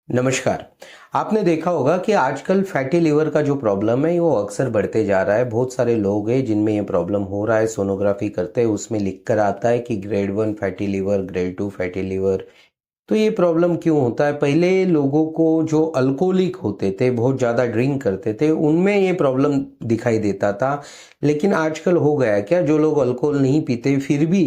नमस्कार। आपने देखा होगा कि आजकल फैटी लिवर का जो प्रॉब्लम है वो अक्सर बढ़ते जा रहा है। बहुत सारे लोग हैं जिनमें ये प्रॉब्लम हो रहा है। सोनोग्राफी करते हैं उसमें लिख कर आता है कि grade 1 fatty liver, grade 2 fatty liver. तो ये प्रॉब्लम क्यों होता है? पहले लोगों को जो अल्कोहलिक होते थे, बहुत ज़्यादा ड्रिंक करते थे, उनमें ये प्रॉब्लम दिखाई देता था। लेकिन आजकल हो गया है क्या, जो लोग अल्कोहल नहीं पीते फिर भी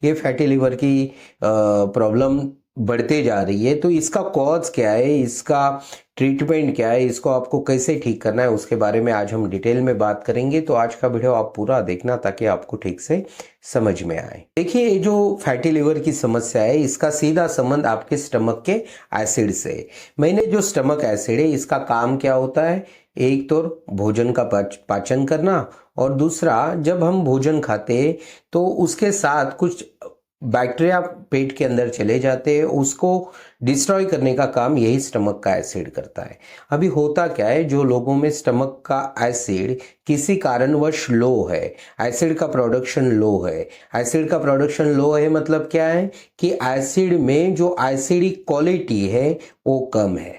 ये फैटी लिवर की प्रॉब्लम बढ़ते जा रही है। तो इसका कॉज क्या है, इसका ट्रीटमेंट क्या है, इसको आपको कैसे ठीक करना है, उसके बारे में आज हम डिटेल में बात करेंगे। तो आज का वीडियो आप पूरा देखना ताकि आपको ठीक से समझ में आए। देखिए, ये जो फैटी लिवर की समस्या है इसका सीधा संबंध आपके स्टमक के एसिड से है। मैंने जो स्टमक एसिड है इसका काम क्या होता है? एक तो भोजन का पाचन करना, और दूसरा जब हम भोजन खाते हैं तो उसके साथ कुछ बैक्टीरिया पेट के अंदर चले जाते हैं, उसको डिस्ट्रॉय करने का काम यही स्टमक का एसिड करता है। अभी होता क्या है, जो लोगों में स्टमक का एसिड किसी कारणवश लो है, एसिड का प्रोडक्शन लो है। एसिड का प्रोडक्शन लो है मतलब क्या है कि एसिड में जो एसिडिक क्वालिटी है वो कम है।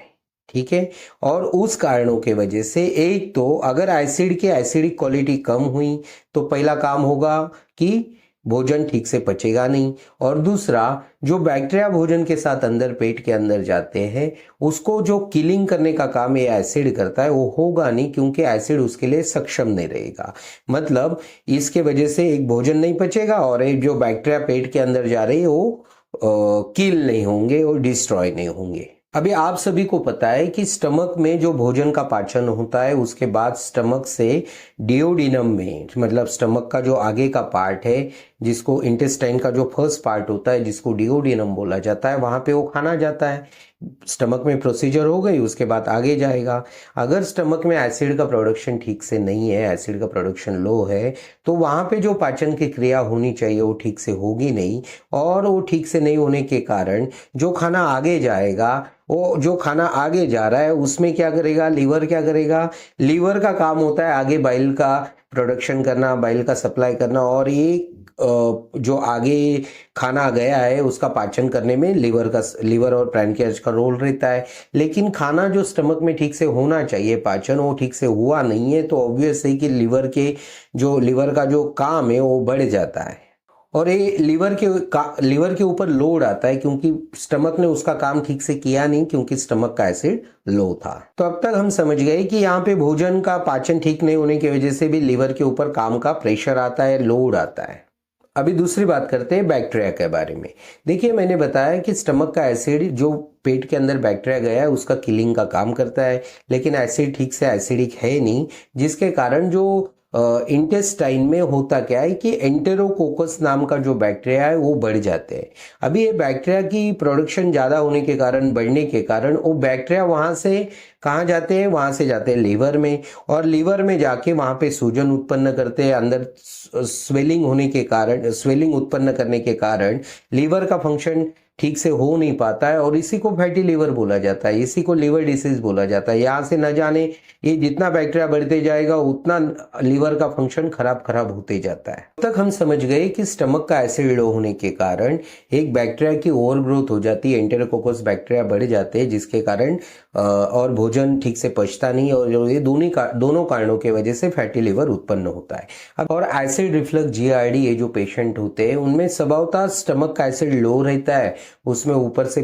ठीक है। और उस कारणों के वजह से, एक तो अगर एसिड की एसिडिक क्वालिटी कम हुई तो पहला काम होगा कि भोजन ठीक से पचेगा नहीं, और दूसरा जो बैक्टीरिया भोजन के साथ अंदर पेट के अंदर जाते हैं उसको जो किलिंग करने का काम ये एसिड करता है वो होगा नहीं, क्योंकि एसिड उसके लिए सक्षम नहीं रहेगा। मतलब इसके वजह से एक भोजन नहीं पचेगा और एक जो बैक्टीरिया पेट के अंदर जा रही है वो किल नहीं होंगे और डिस्ट्रॉय नहीं होंगे। अभी आप सभी को पता है कि स्टमक में जो भोजन का पाचन होता है उसके बाद स्टमक से डिओडिनम में, मतलब स्टमक का जो आगे का पार्ट है, जिसको इंटेस्टाइन का जो फर्स्ट पार्ट होता है जिसको डिओडिनम बोला जाता है, वहां पे वो खाना जाता है। स्टमक में प्रोसीजर हो गई, उसके बाद आगे जाएगा। अगर स्टमक में एसिड का प्रोडक्शन ठीक से नहीं है, एसिड का प्रोडक्शन लो है, तो वहां पे जो पाचन की क्रिया होनी चाहिए वो ठीक से होगी नहीं, और वो ठीक से नहीं होने के कारण जो खाना आगे जाएगा, वो जो खाना आगे जा रहा है उसमें क्या करेगा, लीवर क्या करेगा? लीवर का काम होता है आगे बाइल का प्रोडक्शन करना, बाइल का सप्लाई करना, और ये जो आगे खाना गया है उसका पाचन करने में लीवर और पैनक्रियाज का रोल रहता है। लेकिन खाना जो स्टमक में ठीक से होना चाहिए पाचन, वो ठीक से हुआ नहीं है, तो ऑब्वियस है कि लीवर का जो काम है वो बढ़ जाता है, और ये लीवर के ऊपर लोड आता है, क्योंकि स्टमक ने उसका काम ठीक से किया नहीं, क्योंकि स्टमक का एसिड लो था। तो अब तक हम समझ गए कि यहाँ पे भोजन का पाचन ठीक नहीं होने की वजह से भी लीवर के ऊपर काम का प्रेशर आता है, लोड आता है। अभी दूसरी बात करते हैं बैक्टीरिया के बारे में। देखिए, मैंने बताया कि स्टमक का एसिड जो पेट के अंदर बैक्टीरिया गया है उसका किलिंग का काम करता है, लेकिन एसिड ठीक से एसिडिक है नहीं, जिसके कारण जो इंटेस्टाइन में होता क्या है कि एंटेरोकोकस नाम का जो बैक्टीरिया है वो बढ़ जाते हैं। अभी ये बैक्टीरिया की प्रोडक्शन ज़्यादा होने के कारण, बढ़ने के कारण, वो बैक्टीरिया वहाँ से कहाँ जाते हैं? वहाँ से जाते हैं लीवर में, और लीवर में जाके वहाँ पे सूजन उत्पन्न करते हैं। अंदर स्वेलिंग होने के कारण, स्वेलिंग उत्पन्न करने के कारण लीवर का फंक्शन ठीक से हो नहीं पाता है, और इसी को फैटी लीवर बोला जाता है, इसी को लीवर डिसीज बोला जाता है। यहाँ से न जाने ये जितना बैक्टीरिया बढ़ते जाएगा उतना लीवर का फंक्शन खराब होते जाता है। अब तक हम समझ गए कि स्टमक का एसिड लो होने के कारण एक बैक्टीरिया की ओवर ग्रोथ हो जाती है, एंटेरोकोकस बैक्टीरिया बढ़ जाते हैं, जिसके कारण और भोजन ठीक से पचता नहीं, और ये दोनों कारणों की वजह से फैटी लिवर उत्पन्न होता है। अब और एसिड रिफ्लक्स जीआरडी ये जो पेशेंट होते हैं उनमें स्वभावतः स्टमक का एसिड लो रहता है, उसमें ऊपर से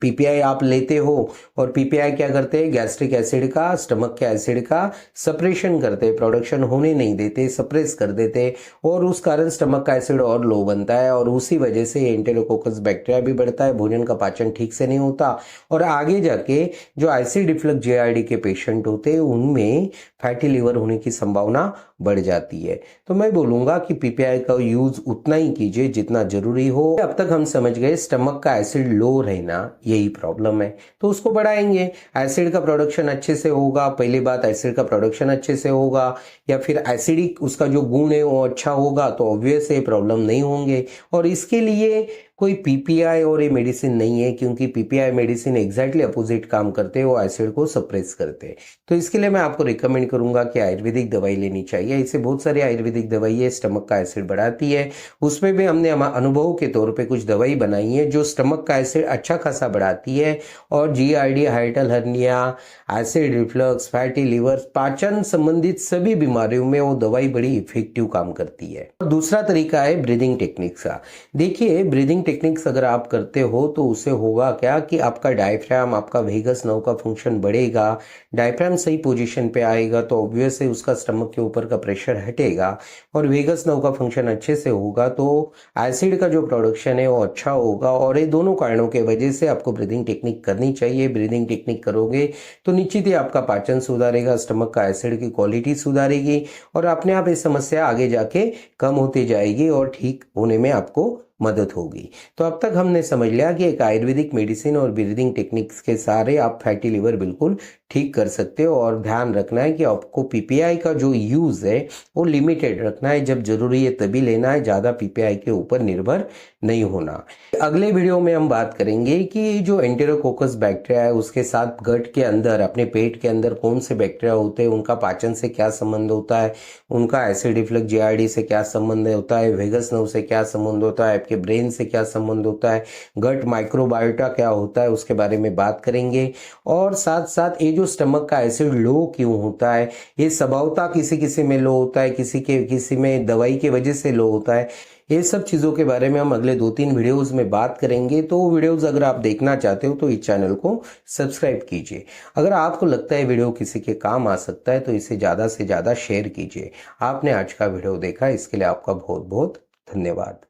पीपीआई आप लेते हो, और पीपीआई क्या करते हैं? गैस्ट्रिक एसिड का, स्टमक के एसिड का सप्रेशन करते हैं, प्रोडक्शन होने नहीं देते, सप्रेस कर देते, और उस कारण स्टमक का एसिड और लो बनता है, और उसी वजह से एंटेरोकोकस बैक्टीरिया भी बढ़ता है, भोजन का पाचन ठीक से नहीं होता, और आगे जाके जो एसिड रिफ्लक्स जीआरडी के पेशेंट होते हैं उनमें फैटी लिवर होने की संभावना बढ़ जाती है। तो मैं बोलूंगा कि पीपीआई का यूज उतना ही कीजिए जितना जरूरी हो। अब तक हम समझ गए स्टमक का एसिड लो रहना यही प्रॉब्लम है, तो उसको बढ़ाएंगे। एसिड का प्रोडक्शन अच्छे से होगा, पहली बात एसिड का प्रोडक्शन अच्छे से होगा, या फिर एसिडिक उसका जो गुण है वो अच्छा होगा, तो ऑब्वियस है प्रॉब्लम नहीं होंगे। और इसके लिए कोई पीपीआई और ये मेडिसिन नहीं है, क्योंकि पीपीआई मेडिसिन एग्जैक्टली अपोजिट काम करते हैं, वो एसिड को सप्रेस करते हैं। तो इसके लिए मैं आपको रिकमेंड करूंगा कि आयुर्वेदिक दवाई लेनी चाहिए। इससे बहुत सारी आयुर्वेदिक दवाई है, स्टमक का एसिड बढ़ाती है। उसमें भी हमने अनुभव के तौर पे कुछ दवाई बनाई है जो स्टमक का एसिड अच्छा खासा बढ़ाती है, और GRD, hiatal hernia, acid reflux, fatty liver, पाचन संबंधित सभी बीमारियों में वो दवाई बड़ी इफेक्टिव काम करती है। और दूसरा तरीका है ब्रीदिंग टेक्निक्स का। देखिए, ब्रीदिंग टेक्निक्स अगर आप करते हो तो उससे होगा क्या कि आपका डायफ्राम, आपका वेगस नर्व का फंक्शन बढ़ेगा। डायफ्राम सही पोजीशन पे आएगा तो ऑब्वियस है उसका स्टमक के ऊपर का प्रेशर हटेगा, और वेगस नर्व का फंक्शन अच्छे से होगा तो एसिड का जो प्रोडक्शन है वो अच्छा होगा। और ये दोनों कारणों के वजह से आपको ब्रीदिंग टेक्निक करनी चाहिए। ब्रीदिंग टेक्निक करोगे तो निश्चित ही आपका पाचन सुधारेगा, स्टमक का एसिड की क्वालिटी सुधारेगी, और अपने आप ये समस्या आगे जाके कम होती जाएगी और ठीक होने में आपको मदद होगी। तो अब तक हमने समझ लिया कि एक आयुर्वेदिक मेडिसिन और ब्रीदिंग टेक्निक्स के सहारे आप फैटी लिवर बिल्कुल ठीक कर सकते हो। और ध्यान रखना है कि आपको पीपीआई का जो यूज़ है वो लिमिटेड रखना है, जब जरूरी है तभी लेना है, ज़्यादा पीपीआई के ऊपर निर्भर नहीं होना। अगले वीडियो में हम बात करेंगे कि जो एंटेरोकोकस बैक्टीरिया है उसके साथ गट के अंदर, अपने पेट के अंदर कौन से बैक्टीरिया होते हैं, उनका पाचन से क्या संबंध होता है, उनका एसिड रिफ्लक्स जीआरडी से क्या संबंध होता है, वेगस नर्व से क्या संबंध होता है, आपके ब्रेन से क्या संबंध होता है, गट माइक्रोबायोटा क्या होता है, उसके बारे में बात करेंगे। और साथ साथ ये जो स्टमक का एसिड लो क्यों होता है, ये स्वभावतः किसी किसी में लो होता है, किसी में दवाई की वजह से लो होता है, ये सब चीज़ों के बारे में हम अगले 2-3 वीडियोस में बात करेंगे। तो वो वीडियोस अगर आप देखना चाहते हो तो इस चैनल को सब्सक्राइब कीजिए। अगर आपको लगता है वीडियो किसी के काम आ सकता है तो इसे ज़्यादा से ज़्यादा शेयर कीजिए। आपने आज का वीडियो देखा, इसके लिए आपका बहुत बहुत धन्यवाद।